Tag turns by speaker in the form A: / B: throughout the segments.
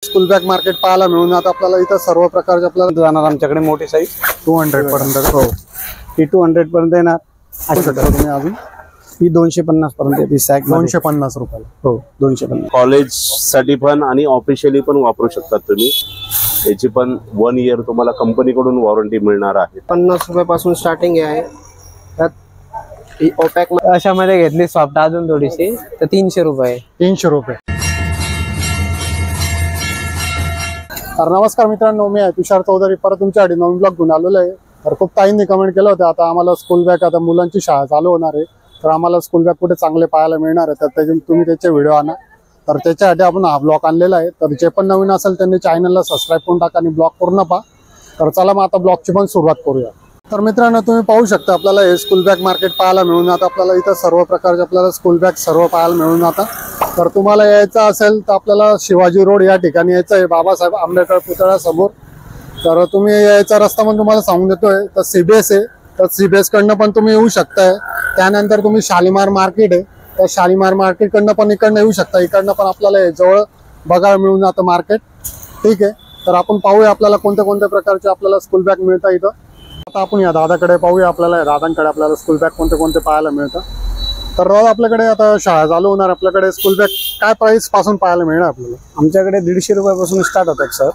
A: School bag market पाहायला मिळून आता आपल्याला इथं सर्व प्रकारचे आपल्याला
B: जाणार आमच्याकडे मोठी साईज
A: 200 पर्यंत।
B: हो ही 200 पर्यंत येणार।
A: तुम्ही अजून
B: ही 250 पर्यंत येते सॅक
A: 250 रुपयाला।
B: हो 250।
C: कॉलेज साठी पण आणि ऑफिशियली पण वापरू शकतात तुम्ही। याची पण 1 इयर तुम्हाला कंपनीकडून वॉरंटी मिळणार आहे।
D: 50 रुपयापासून स्टार्टिंग आहे। त्यात ओपॅक
B: अशामध्ये घेतली सॉफ्ट अजून थोडीशी तर 300 रुपये।
A: 300 रुपये। तर नमस्कार मित्रांनो, मी आहे तुषार चौधरी, परत तुमच्यासाठी नवीन ब्लॉग घेऊन आलेलो आहे। तर खूप ताईंनी कमेंट केलं होतं आता आम्हाला स्कूल बॅग, आता मुलांची शाळा चालू होणार आहे तर आम्हाला स्कूल बॅग कुठे चांगले पाहायला मिळणार आहे तर तुम्ही त्याचे व्हिडिओ आणा। तर त्याच्यासाठी आपण हा ब्लॉग आणलेला आहे। तर जे पण नवीन असेल त्यांनी चॅनलला सबस्क्राईब करून टाका आणि ब्लॉग पूर्ण पहा। तर चला मग आता ब्लॉगची पण सुरुवात करूया। तर मित्रांनो तुम्ही पाहू शकता आपल्याला हे स्कूल बॅग मार्केट पाहायला मिळून आता आपल्याला इथं सर्व प्रकारचे आपल्याला स्कूल बॅग सर्व पाहायला मिळून आता। तर तुम्हाला यायचं असेल तर आपल्याला शिवाजी रोड या ठिकाणी यायचं आहे, बाबासाहेब आंबेडकर पुतळ्यासमोर। तर तुम्ही यायचा रस्ता पण तुम्हाला सांगून देतोय। तर सीबीएस आहे, तर सीबीएस कडनं पण तुम्ही येऊ शकताय। त्यानंतर तुम्ही शालीमार मार्केट आहे, तर शालीमार मार्केट कडनं पण इकडनं येऊ शकता। इकडनं पण आपल्याला जवळ बघायला मिळून जातं मार्केट। ठीक आहे, तर आपण पाहूया आपल्याला कोणत्या कोणत्या प्रकारचे आपल्याला स्कूल बॅग मिळतात इथं। आता आपण या दादाकडे पाहूया, आपल्याला दादांकडे आपल्याला स्कूल बॅग कोणते कोणते पाहायला मिळतं। तर दादा आपल्याकडे आता शाळा चालू होणार, आपल्याकडे स्कूल बॅग काय प्राइस पासून पाहायला मिळणार आपल्याला?
B: आमच्याकडे 150 रुपयापासून स्टार्ट होतात सर,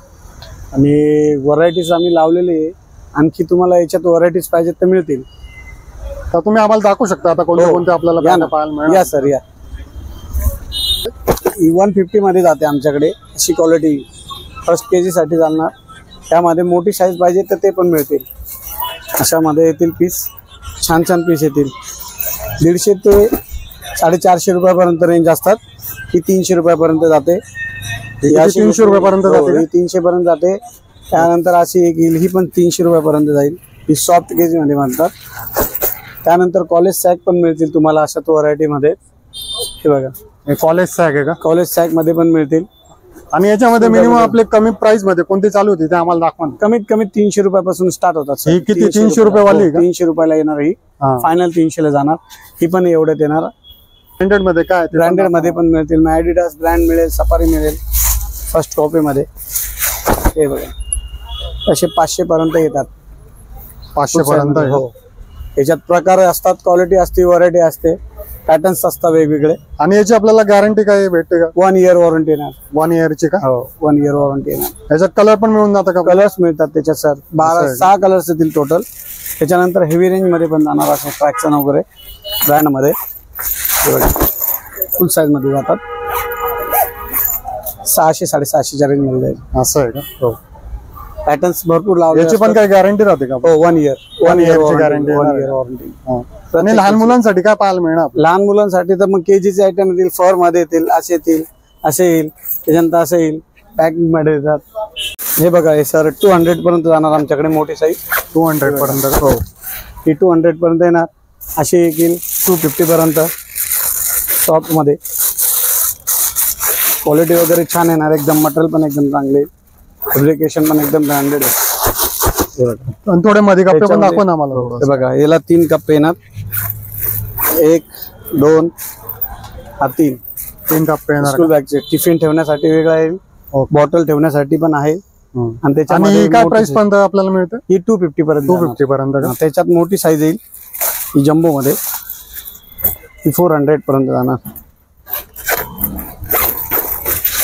B: आणि व्हरायटीज आम्ही लावलेली आहे। आणखी तुम्हाला याच्यात व्हरायटीज पाहिजेत तर मिळतील।
A: तर तुम्ही आम्हाला दाखवू शकता आता कोणते कोणते आपल्याला पाहायला मिळणार?
B: या सर या। 150 मध्ये जाते आमच्याकडे अशी क्वालिटी, फर्स्ट केजी साठी चालणार। त्यामध्ये मोठी साईज पाहिजे तर ते पण मिळतील। अशामध्ये येतील पीस, छान छान पीस येतील। 150 ते 450 रुपयापर्यंत रेंज असतात। ही 300 रुपयापर्यंत जाते।
A: 300 रुपयापर्यंत जाते,
B: 300 पर्यंत जाते। त्यानंतर अशी एक येईल, ही पण 300 रुपयापर्यंत जाईल। ही सॉफ्ट केजी मध्ये म्हणतात। त्यानंतर कॉलेज सॅक पण मिळतील तुम्हाला अशा व्हरायटी मध्ये। हे बघा,
A: हे कॉलेज सॅक आहे का?
B: कॉलेज सॅक मध्ये पण मिळतील।
A: आणि याच्यामध्ये मिनिमम आपले कमी प्राइस मध्ये कोणती चालू होती ते आम्हाला दाखवा।
B: कमीत कमी 300 रुपयापासून स्टार्ट होतात।
A: ही किती 300 रुपये वाली?
B: 300 रुपयाला येणार ही, फायनल 300 ला जाणार। ही पण एवढ्यात येणार।
A: ब्रँडेड मध्ये काय?
B: ब्रँडेड मध्ये पण मिळतील, ऍडिडास ब्रँड मिळेल, सफारी मिळेल फर्स्ट कॉपी मध्ये। हे बघा असे 500 पर्यंत येतात।
A: 500 पर्यंत?
B: हो, याच्यात प्रकार असतात, क्वालिटी असते, व्हरायटी असते, पॅटर्न्स असतात वेगवेगळे।
A: आणि याची आपल्याला गॅरंटी काय भेटते का?
B: 1 इयर वॉरंटी येणार।
A: 1 इयरची का?
B: हो 1 इयर वॉरंटी येणार।
A: याच्यात कलर पण मिळून जातं का?
B: कलर्स मिळतात त्याच्यात सर, 6 कलर्स येतील टोटल। त्याच्यानंतर हेवी रेंज मध्ये पण जाणार असे ट्रॅक्शन वगैरे ब्रँड मध्ये, फुल साईज मध्ये जातात। 600 650च्या रेंज मध्ये जाईल।
A: असं आहे का?
B: हो, पॅटर्न्स भरपूर लावले।
A: याची पण काय गॅरंटी राहते का?
B: हो 1 इयर,
A: 1 इयरची गॅरंटी।
B: 1 year warranty.
A: आणि लहान मुलांसाठी काय पाहायला मिळणार?
B: लहान मुलांसाठी तर मग केजीचे आयटम येतील, फर मध्ये येतील, असे येतील, असे येईल, त्याच्यानंतर असं येईल, पॅकिंग मध्ये येतात। हे बघा, हे सर 200 पर्यंत जाणार आमच्याकडे मोठी साईज।
A: 200 पर्यंत?
B: हो, ही 200 पर्यंत येणार। अशी येईल 250 पर्यंत टॉप मध्ये। क्वालिटी वगैरे छान येणार, एकदम मटेरियल पण एकदम चांगले, फॅब्रिकेशन पण एकदम ब्रँडेड आहे।
A: आणि थोडे मध्ये कप्पे पण दाखवा ना मला।
B: हे बघा, याला 3 कप्पे येणार, 1 2 हा 3
A: कप्पे येणार।
B: स्कूल बॅगचे टिफिन ठेवण्यासाठी वेगळा येईल, बॉटल ठेवण्यासाठी पण आहे। आणि त्याच्यामध्ये
A: काय प्राइस पर्यंत आपल्याला मिळतं?
B: ही 250 पर्यंत।
A: 250 पर्यंत?
B: त्याच्यात मोठी साईज येईल ही जम्बो मध्ये, ही 400 पर्यंत जाणार।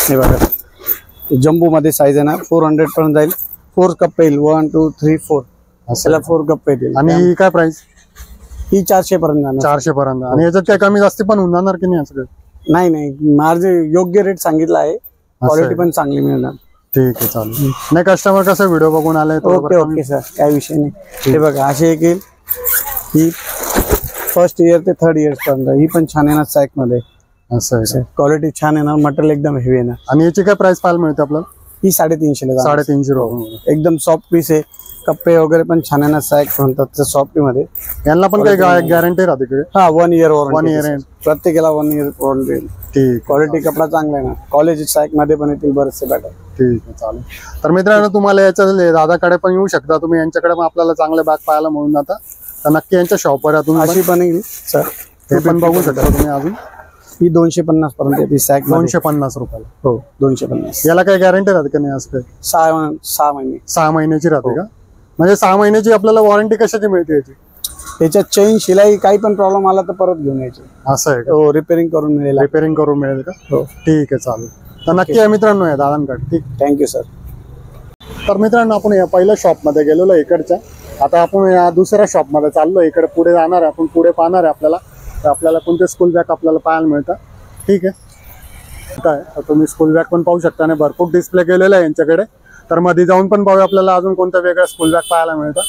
B: हे बघा, जम्बो मध्ये साईज येणार, 400 पर्यंत जाईल। 4 कप येईल, 1 2 3 4 असेला 4 कप येतील।
A: आणि काय प्राइस?
B: ही 400 पर्यंत जाणार।
A: 400 पर्यंत? आणि याच्यात काय कमी जास्ती पण होऊन जाणार की नाही? असं
B: नाही नाही, मार्जिन योग्य रेट सांगितला आहे, क्वालिटी पण चांगली मिळणार।
A: ठीक आहे, चालेल। नाही कस्टमर कसं व्हिडिओ बघून आले?
B: ओके ओके सर, काय विषय नाही। हे बघा असे एक येईल, ही फर्स्ट इयर ते 3rd इयर पर्यंत, ही पण छान येणार सॅक मध्ये।
A: असं आहे,
B: क्वालिटी छान येणार, मटेरियल एकदम हेवी येणार।
A: आणि याची काय प्राइस पाहायला मिळते आपल्याला?
B: ही 350 ला।
A: 350 रुपये?
B: एकदम सॉफ्ट पीस आहे, कप्पे वगैरे पण छान येणार, सॅक म्हणतात सॉफ्ट मध्ये।
A: यांना पण काही गॅरंटी राहते का?
B: हा 1 इयर वॉरंटी।
A: 1 इयर
B: प्रत्येकाला 1 इयर वॉरंटी।
A: ठीक,
B: क्वालिटी कपडा चांगला आहे ना। कॉलेज सॅक मध्ये पण येतील बरेचसे पॅटर्न।
A: ठीक आहे, चालेल। तर मित्रांनो तुम्हाला याच्या दादाकडे पण येऊ शकता तुम्ही, यांच्याकडे पण आपल्याला चांगले बॅग पाहायला मिळून जातात। तर नक्की यांच्या शॉपवर या तुम्ही।
B: अशी पण येईल सर,
A: ते पण बघू शकता तुम्ही। अजून
B: ही 250 पर्यंत येते सॅक
A: 250 रुपयाला.
B: हो 250.
A: याला काही गॅरंटी राहते का नाही असं काही?
B: 6 महिने.
A: 6 महिन्याची राहते का? म्हणजे 6 महिन्याची आपल्याला वॉरंटी कशाची मिळते याची?
B: त्याच्यात चेन शिलाई काही पण प्रॉब्लेम आला तर परत घेऊन यायचे.
A: असं आहे का?
B: हो रिपेअरिंग करून मिळेल.
A: रिपेअरिंग करून मिळेल का?
B: हो
A: ठीक आहे चालेल. तर नक्की या मित्रांनो या दादांकडे. ठीक.
B: Thank you sir.
A: तर मित्रांनो आपण या पहिल्या शॉपमध्ये गेलेलो इकडच्या. आता आपण या दुसऱ्या शॉपमध्ये चाललो. इकडे पुढे जाणार आहे आपण. पुढे पाहणार आहे आपल्याला तर आपल्याला कोणते स्कूल बॅग आपल्याला पाहायला मिळतात. ठीक आहे. काय तुम्ही स्कूल बॅग पण पाहू शकता आणि भरपूर डिस्प्ले केलेला आहे यांच्याकडे. तर मध्ये जाऊन पण पाहूया आपल्याला अजून कोणत्या वेगळ्या स्कूल बॅग पाहायला मिळतात.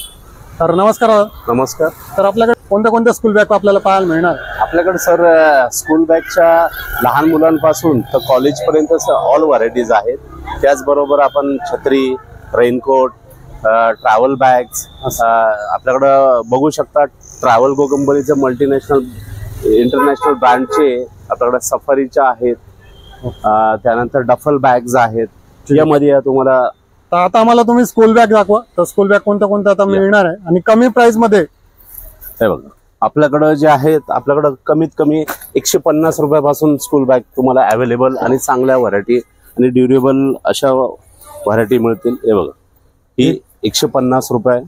A: तर नमस्कार.
C: नमस्कार.
A: तर आपल्याकडे कोणत्या कोणत्या स्कूल बॅग आपल्याला पाहायला मिळणार?
C: आपल्याकडे सर स्कूल बॅगच्या लहान मुलांपासून तर कॉलेजपर्यंत ऑल व्हरायटीज आहेत. त्याचबरोबर आपण छत्री, रेनकोट, ट्रॅव्हल बॅग्स आपल्याकडं बघू शकता. ट्रॅव्हल गो कंपनीचे मल्टीनॅशनल इंटरनॅशनल ब्रँडचे आपल्याकडे सफारीच्या आहेत. त्यानंतर डफल बॅग्स आहेत. यामध्ये तुम्हाला
A: तर आता आम्हाला तुम्ही स्कूल बॅग दाखवा. तर स्कूल बॅग कोणत्या कोणत्या आता मिळणार आहे आणि कमी प्राइस मध्ये?
C: हे बघा आपल्याकडं जे आहेत आपल्याकडं कमीत कमी 150 रुपयापासून स्कूल बॅग तुम्हाला अवेलेबल आणि चांगल्या व्हरायटी आणि ड्युरेबल अशा व्हरायटी मिळतील. हे बघा ही 150 रुपये.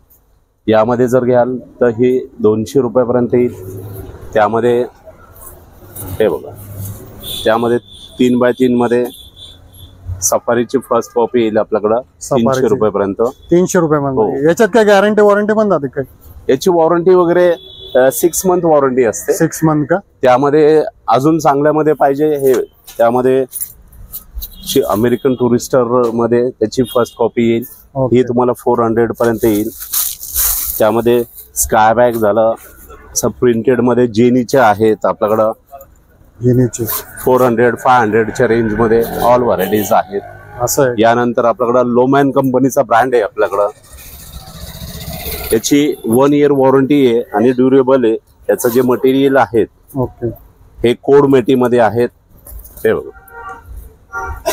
C: यामध्ये जर घ्याल तर ही 200 रुपयापर्यंत येईल. त्यामध्ये हे बघा त्यामध्ये 3x3 मध्ये सफारीची फर्स्ट कॉपी येईल आपल्याकडं 300 रुपयापर्यंत.
A: 300 रुपये. याच्यात काय गॅरंटी वॉरंटी पण जाते काय?
C: याची वॉरंटी वगैरे 6 मंथ वॉरंटी असते.
A: 6 मंथ का?
C: त्यामध्ये अजून चांगल्यामध्ये पाहिजे हे त्यामध्ये अमेरिकन टुरिस्टर मध्ये त्याची फर्स्ट कॉपी येईल. ही तुम्हाला 400 पर्यंत येईल. त्यामध्ये स्काय बॅग झालं असं प्रिंटेड मध्ये जेनीचे आहेत आपल्याकडं.
A: जेनीचे
C: 400-500च्या रेंज मध्ये ऑल व्हरायटीज आहेत.
A: असं आहे.
C: यानंतर आपल्याकडं लोमॅन कंपनीचा ब्रँड आहे आपल्याकडं. याची 1 इयर वॉरंटी आहे आणि ड्युरेबल आहे. याचं जे मटेरियल आहेत
A: ओके
C: हे कोड मेटीमध्ये आहेत. हे बघा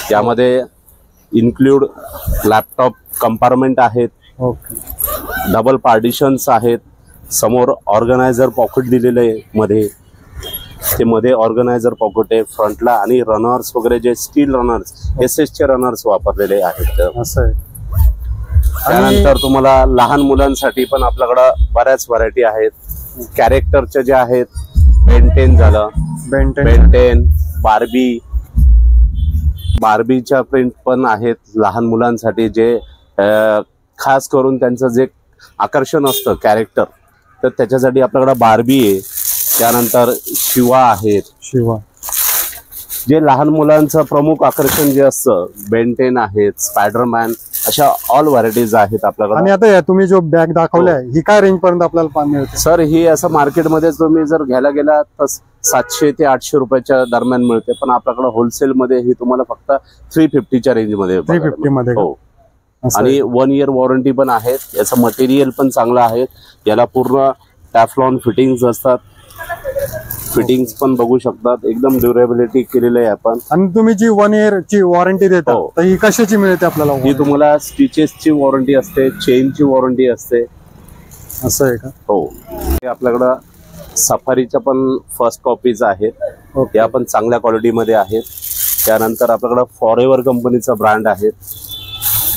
C: त्यामध्ये इन्क्लूड लॅपटॉप कंपार्टमेंट आहेत.
A: ओके.
C: डबल पार्टिशन्स आहेत. समोर ऑर्गनायझर पॉकेट दिलेलं आहे मध्ये. ते मध्ये ऑर्गनायझर पॉकेट आहे फ्रंटला आणि रनर्स वगैरे जे स्टील रनर्स SS चे रनर्स वापरलेले आहेत.
A: असं आहे.
C: त्यानंतर तुम्हाला लहान मुलांसाठी पण आपल्याकडं बऱ्याच व्हरायटी आहेत. कॅरेक्टरचे जे आहेत बेंटेन झालं, बेंटेन, बार्बीच्या प्रिंट पण आहेत लहान मुलांसाठी. जे खास करून त्यांचं जे आकर्षण असतं कॅरेक्टर तर त्याच्यासाठी आपल्याकडे बार्बी आहे. त्यानंतर शिवा आहेत.
A: शिवा
C: जे लहान मुलांचं प्रमुख आकर्षण जे असतं बेंटेन आहेत, स्पायडरमॅन अशा ऑल व्हरायटीज आहेत आपल्याकडे.
A: आणि आता या तुम्ही जो बॅग दाखवलाय ही काय रेंज पर्यंत आपल्याला मिळते?
C: सर ही असं मार्केटमध्ये तुम्ही जर घ्यायला गेला तर 700 ते 800 रुपयाच्या दरम्यान मिळते. पण आपल्याकडे होलसेल मध्ये ही तुम्हाला फक्त 350च्या रेंज मध्ये
A: 350 मध्ये.
C: हो. आणि 1 इयर वॉरंटी पण आहेत. याचं मटेरियल पण चांगलं आहे. याला पूर्ण टॅफ्लॉन फिटिंग्स असतात. फिटिंग्स पण बघू शकतात. एकदम ड्युरेबिलिटी केलेलं आहे आपण.
A: आणि तुम्ही जी 1 इयर ची वॉरंटी देता तर ही कशाची मिळते आपल्याला?
C: ही तुम्हाला स्टिचेसची वॉरंटी असते, चेनची वॉरंटी असते.
A: असं आहे का?
C: हो. आपल्याकडं सफारीच्या पण फर्स्ट कॉपीज आहेत. या पण चांगल्या क्वालिटीमध्ये आहेत. त्यानंतर आपल्याकडं फॉरेवर कंपनीचा ब्रँड आहे.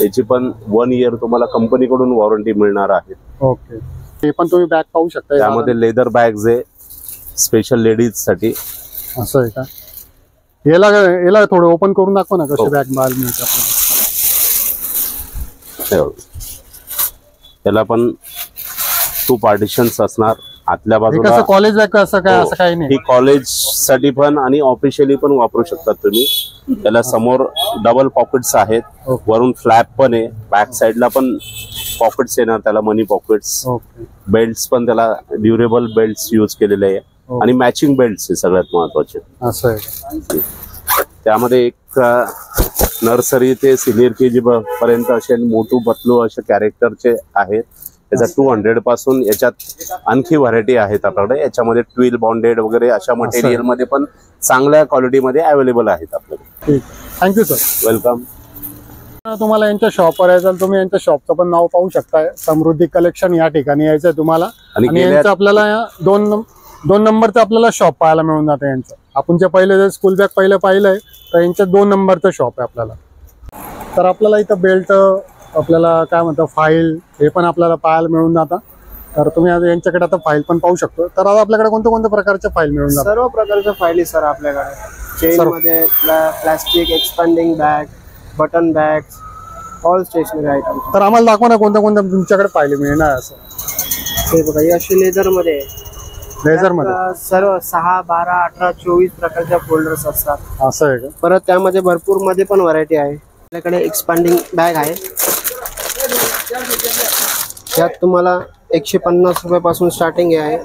C: याची पण 1 इयर तुम्हाला कंपनीकडून वॉरंटी मिळणार आहे.
A: ओके. हे पण तुम्ही बॅग पाहू शकता.
C: त्यामध्ये लेदर बॅग्स आहे स्पेशल लेडीज साठी.
A: असं आहे का? याला थोडं ओपन करून दाखव ना कशी बॅग माल मिळते आपल्याला.
C: याला पण 2 पार्टिशन्स असणार. आतल्या बाजूला
A: कॉलेज बॅग असं काही नाही.
C: ही कॉलेज साठी पण आणि ऑफिशियली पण वापरू शकतात तुम्ही. त्याला समोर डबल पॉकेट्स आहेत. वरून फ्लॅप पण आहे. बॅक साइडला पण पॉकेट्स येणार त्याला, मनी पॉकेट्स. बेल्ट्स पण त्याला ड्युरेबल बेल्ट्स यूज केलेले आहे आणि मॅचिंग बेल्ट्स आहे सगळ्यात महत्वाचे.
A: असं आहे.
C: त्यामध्ये एक नर्सरी ते सिनियर KG पर्यंत असे मोठू पतलू असे कॅरेक्टरचे आहेत. त्याचा 200 पासून याच्यात आणखी व्हरायटी आहेत आपल्याकडे. याच्यामध्ये ट्विल बॉन्डेड वगैरे अशा मटेरियल मध्ये पण चांगल्या क्वालिटीमध्ये अवेलेबल आहेत आपल्याकडे.
A: Thank you sir.
C: वेलकम.
A: तुम्हाला यांच्या शॉपवर यायचं तुम्ही यांच्या शॉपचं पण नाव पाहू शकताय. समृद्धी कलेक्शन या ठिकाणी यायचंय तुम्हाला. आणि यांचं आपल्याला 2 नंबरचं आपल्याला शॉप पाहायला मिळून जातं यांचं. आपण जे पहिले जे स्कूल बॅग पहिले पाहिलंय तर यांच्या 2 नंबरचं शॉप आहे आपल्याला. तर आपल्याला इथं बेल्ट, आपल्याला काय म्हणतात फाईल, हे पण आपल्याला पाहायला मिळून जातात. तर तुम्ही आता यांच्याकडे आता फाईल पण पाहू शकतो. तर आता आपल्याकडे कोणत्या कोणत्या प्रकारच्या फाईल मिळून जातात?
D: सर्व प्रकारच्या फायली सर आपल्याकडे. चेन मध्ये plastic, expanding bag, button bags, all stationery item.
A: तर आम्हाला दाखवा ना कोणत्या कोणत्या तुमच्याकडे फायली मिळणार असं.
D: हे बघा, हे असे लेदर मध्ये,
A: लेझर मध्ये
D: सर्व 6, 12, 18, 24 प्रकारच्या फोल्डर्स असतात.
A: असं आहे का?
D: परत त्यामध्ये भरपूर मध्ये पण व्हरायटी आहे. आपल्याकडे एक्सपांडिंग बॅग आहे. त्यात तुम्हाला 150 रुपयापासून स्टार्टिंग आहे.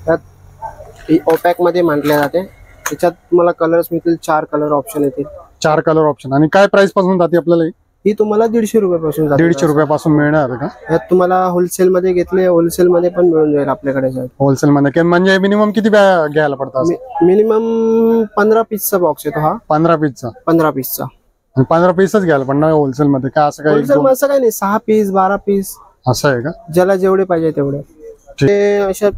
D: त्यात ओपॅक मध्ये म्हटले जाते. त्याच्यात तुम्हाला कलर्स मिळतील, 4 कलर ऑप्शन येतील.
A: 4 कलर ऑप्शन. आणि काय प्राइस पासून जाते आपल्याला?
D: ही तुम्हाला 150 रुपयापासून जाते.
A: 150 रुपयापासून मिळणार का?
D: यात तुम्हाला होलसेल मध्ये घेतले, होलसेल मध्ये पण मिळून जाईल आपल्याकडे.
A: होलसेल मध्ये म्हणजे मिनिमम किती बॅग घ्यायला पडतात?
D: मिनिमम 15 पीसचा बॉक्स येतो हा.
A: 15 पीसचा?
D: 15 पीसचा.
A: 15 पीसच घ्यायला पडणार होलसेल मध्ये का? असं काही
D: होलसेल असं काही नाही, 6 पीस 12 पीस
A: असं आहे का?
D: ज्याला जेवढे पाहिजे तेवढे. ते अशा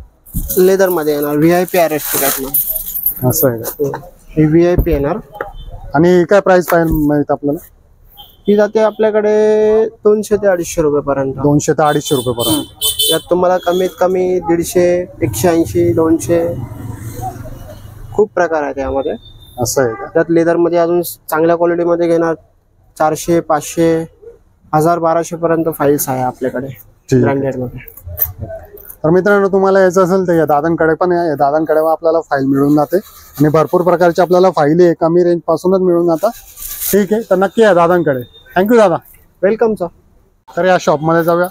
D: लेदर मध्ये येणार, व्हीआयपी अरेस्ट मध्ये.
A: असं आहे का?
D: हे व्हीआयपी येणार.
A: आणि काय प्राइस पाहिजे आपल्याला?
D: ही जाते आपल्याकडे 200 ते 250 रुपयापर्यंत.
A: 200 ते 250 रुपयापर्यंत.
D: यात तुम्हाला कमीत कमी 150, 180, 200 खूप प्रकार आहेत यामध्ये.
A: असं आहे का?
D: त्यात लेदर मध्ये अजून चांगल्या क्वालिटी मध्ये घेणार 400, 500, 1000, 1200 पर्यंत फाईल्स आहे आपल्याकडे ब्रँडेड मध्ये.
A: तर मित्रांनो, तुम्हाला यायचं असेल तर या दादांकडे पण या. दादांकडे आपल्याला फाईल मिळून जाते आणि भरपूर प्रकारच्या आपल्याला फाईली कमी रेंज पासूनच मिळून जातात. ठीक आहे, तर नक्की या दादांकडे. थँक्यू दादा.
D: Welcome sir.
A: तर या शॉपमध्ये जाऊया.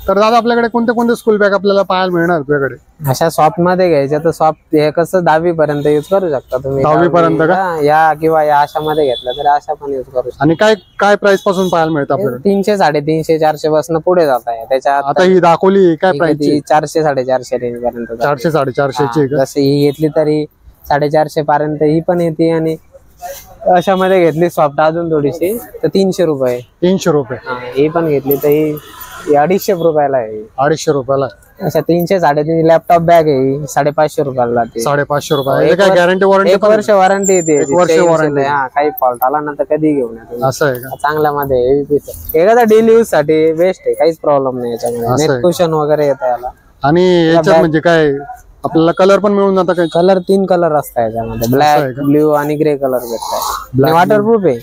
A: तर दादा, आपल्याकडे कोणते कोणते स्कूल बॅग आपल्याला पाहायला मिळणार तुझ्याकडे?
E: अशा शॉप मध्ये घ्यायच्या तर शॉप हे कसं 10वी पर्यंत युज करू शकता तुम्ही.
A: 10वी पर्यंत का?
E: या किंवा या अशा मध्ये घेतलं तर अशा पण युज करू शकता.
A: आणि काय काय प्राइस पासून पाहायला मिळतं आपल्याकडे?
E: 300, 350, 400 पासून पुढे जात आहे. त्याच्यात
A: आता ही दाखवली काय प्राइस?
E: 400, 450 रेंज पर्यंत जाते.
A: 400, 450 का?
E: जशी ही घेतली तरी 450 पर्यंत ही पण येते. आणि अशा मध्ये घेतली सॉफ्ट अजून थोडीशी तर 300 रुपये.
A: 300 रुपये.
E: ही पण घेतली तर ही 250 रुपयाला आहे.
A: 250 रुपयाला.
E: अशा 300, 350 लॅपटॉप बॅग आहे 550 रुपयाला जाते.
A: 550 रुपये. काय गॅरंटी वॉरंटी?
E: 1 वर्ष वॉरंटी येते.
A: 1 वर्ष वॉरंटी.
E: हा, काही फॉल्ट आला ना तर कधी घेऊन या.
A: असं आहे का?
E: चांगल्या मध्ये हेवी पीस आहे. एखादा डेली यूज साठी बेस्ट आहे, काहीच प्रॉब्लेम नाही याच्यामध्ये.
A: असं आहे.
E: नेट कुशन वगैरे येतं याला.
A: आणि याच्यात म्हणजे काय आपल्याला कलर पण मिळून जातं? काय
E: कलर 3 कलर असतात याच्यामध्ये, ब्लॅक, ब्ल्यू आणि ग्रे कलर भेटतात. वॉटरप्रूफ आहे.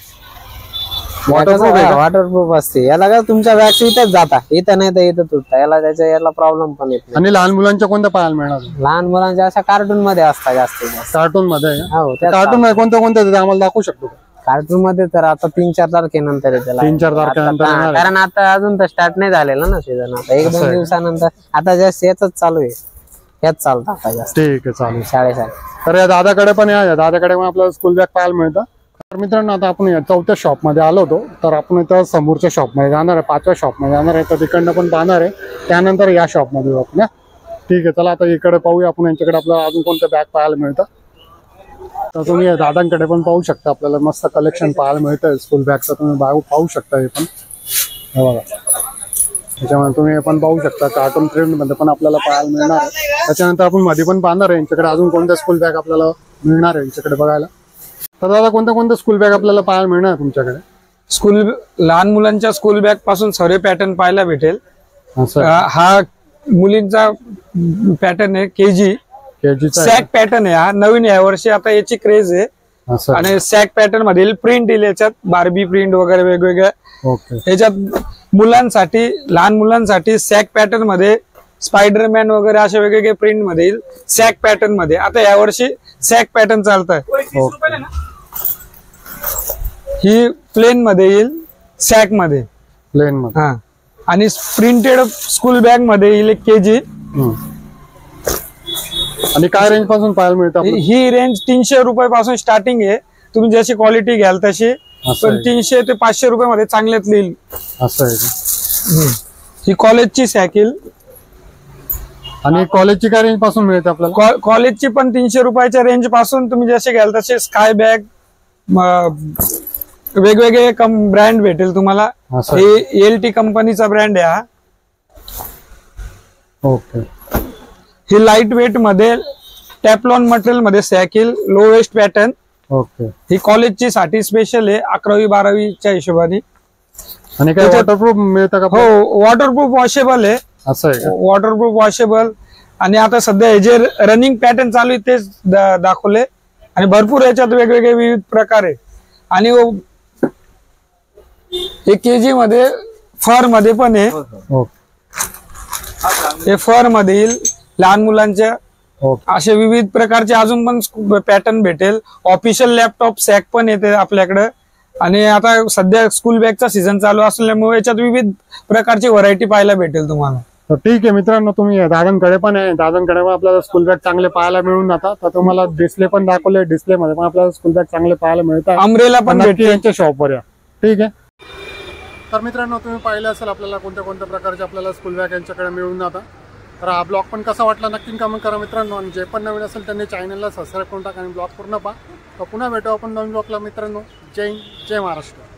E: वॉटरप्रूफ असते. याला काय तुमच्या बॅग्स इथंच जाता, इथं नाही तर इथं तुटता. याला प्रॉब्लेम पण येत नाही.
A: आणि लहान मुलांच्या कोणत्या पाहायला मिळणार?
E: लहान मुलांच्या अशा कार्टून मध्ये असतात जास्तीत जास्त.
A: कार्टून मध्ये आहे का?
E: हो,
A: कार्टून मध्ये कोणत्या कोणत्या ते आम्हाला दाखवू शकतो का?
E: कार्टून मध्ये तर आता 3-4 तारखेनंतर येते.
A: 3-4 तारखेनंतर येणार आहे.
E: कारण आता अजून तर स्टार्ट नाही झालेला ना सीझन. आता 1-2 दिवसानंतर आता जास्त याच चालू आहे. याच चालतं आता जास्त.
A: ठीक आहे, चालेल.
E: शाळेसाठी.
A: तर या दादाकडे पण या. दादाकडे पण आपल्याला स्कूल बॅग पाहायला मिळतं. तर मित्रांनो, आता आपण या 4थ्या शॉप मध्ये आलो होतो. तर आपण इथं समोरच्या शॉप मध्ये जाणार आहे, 5व्या शॉप मध्ये जाणार आहे. तर तिकडनं पण पाहणार आहे. त्यानंतर या शॉप मध्ये आपण या. ठीक आहे, चला आता इकडे पाहूया आपण. यांच्याकडे आपल्याला अजून कोणतं बॅग पाहायला मिळतं. तर तुम्ही या दादांकडे पण पाहू शकता. आपल्याला मस्त कलेक्शन पाहायला मिळतं स्कूल बॅगचं. तुम्ही पाहू शकता. हे पण हे बघा, त्याच्यामध्ये तुम्ही हे पण पाहू शकता. कार्टून प्रिंट मध्ये पण आपल्याला पाहायला मिळणार आहे. त्याच्यानंतर आपण मध्ये पण पाहणार आहे यांच्याकडे अजून कोणत्या स्कूल बॅग आपल्याला मिळणार आहे यांच्याकडे बघायला. तर दादा, कोणत्या कोणत्या स्कूल बॅग आपल्याला पाहायला मिळणार तुमच्याकडे?
F: लहान मुलांच्या स्कूल बॅग पासून सर्व पॅटर्न पाहायला भेटेल.
A: असं
F: हा मुलींचा पॅटर्न आहे, केजी सॅक पॅटर्न आहे. हा नवीन या वर्षी आता याची क्रेज आहे.
A: असं
F: आणि सॅक पॅटर्न मध्ये प्रिंट येईल याच्यात, बार्बी प्रिंट वगैरे वेगवेगळ्या.
A: ओके.
F: याच्यात मुलांसाठी, लहान मुलांसाठी सॅक पॅटर्न मध्ये स्पायडरमॅन वगैरे अशा वेगवेगळ्या प्रिंट मध्ये येईल सॅक पॅटर्न मध्ये. आता या वर्षी सॅक पॅटर्न चालत आहे. ही प्लेन मध्ये येईल, सॅक मध्ये,
A: प्लेन मध्ये.
F: हा. आणि प्रिंटेड स्कूल बॅग मध्ये येईल केजी.
A: आणि काय रेंज पासून पाहायला मिळतं?
F: ही रेंज 300 रुपयापासून स्टार्टिंग आहे. तुम्ही जशी क्वालिटी घ्याल तशी. पण 300 ते 500 रुपयामध्ये चांगल्यात येईल.
A: असं आहे का?
F: ही कॉलेजची सॅक येईल.
A: आणि कॉलेजची काय रेंज पासून मिळते आपल्याला?
F: कॉलेजची पण 300 रुपयाच्या रेंज पासून तुम्ही जसे घ्याल तसे. स्काय बॅग वेगवेगळे ब्रँड भेटेल तुम्हाला. हे LT कंपनीचा ब्रँड आहे हा.
A: ओके.
F: ही लाईट वेट मध्ये टॅपलॉन मटेरियल मध्ये सॅक येईल, लो वेस्ट पॅटर्न.
A: ओके.
F: ही कॉलेजची साठी स्पेशल आहे, 11वी 12वीच्या हिशोबाने.
A: आणि काय वॉटरप्रूफ मिळतं का?
F: हो, वॉटरप्रूफ वॉशेबल आहे.
A: असं आहे का?
F: Waterproof washable. आणि आता सध्या हे जे रनिंग पॅटर्न चालू आहे तेच दाखवले. आणि भरपूर याच्यात वेगवेगळे विविध प्रकार आहे. आणि हे केजी मध्ये फर मध्ये पण आहे. हे फर मध्ये येईल लहान मुलांच्या. असे विविध प्रकारचे अजून पण पॅटर्न भेटेल. ऑफिशियल लॅपटॉप सॅक पण येते आपल्याकडे. आणि आता सध्या स्कूल बॅगचा सीझन चालू असल्यामुळे याच्यात विविध प्रकारची व्हरायटी पाहायला भेटेल तुम्हाला.
A: तर ठीक आहे मित्रांनो, तुम्ही दादांकडे पण आहे, दादांकडे पण आपल्याला स्कूल बॅग चांगले पाहायला मिळून जातात. तर तुम्हाला डिस्प्ले पण दाखवले, डिस्प्ले मध्ये पण आपल्याला स्कूल बॅग चांगले पाहायला मिळतात.
F: अम्ब्रेला पण भेटते
A: यांच्या शॉपवर या. ठीक आहे. तर मित्रांनो, तुम्ही पाहिलं असेल आपल्याला कोणत्या कोणत्या प्रकारचे आपल्याला स्कूल बॅग यांच्याकडे मिळून जातात. तर हा ब्लॉग पण कसा वाटला नक्की कमेंट करा मित्रांनो. आणि जे पण नवीन असेल त्यांनी चॅनलला सबस्क्राईब करून टाका आणि ब्लॉग पूर्ण पहा. तर पुन्हा भेटू आपण नवीन ब्लॉगला मित्रांनो. जय हिंद, जय महाराष्ट्र.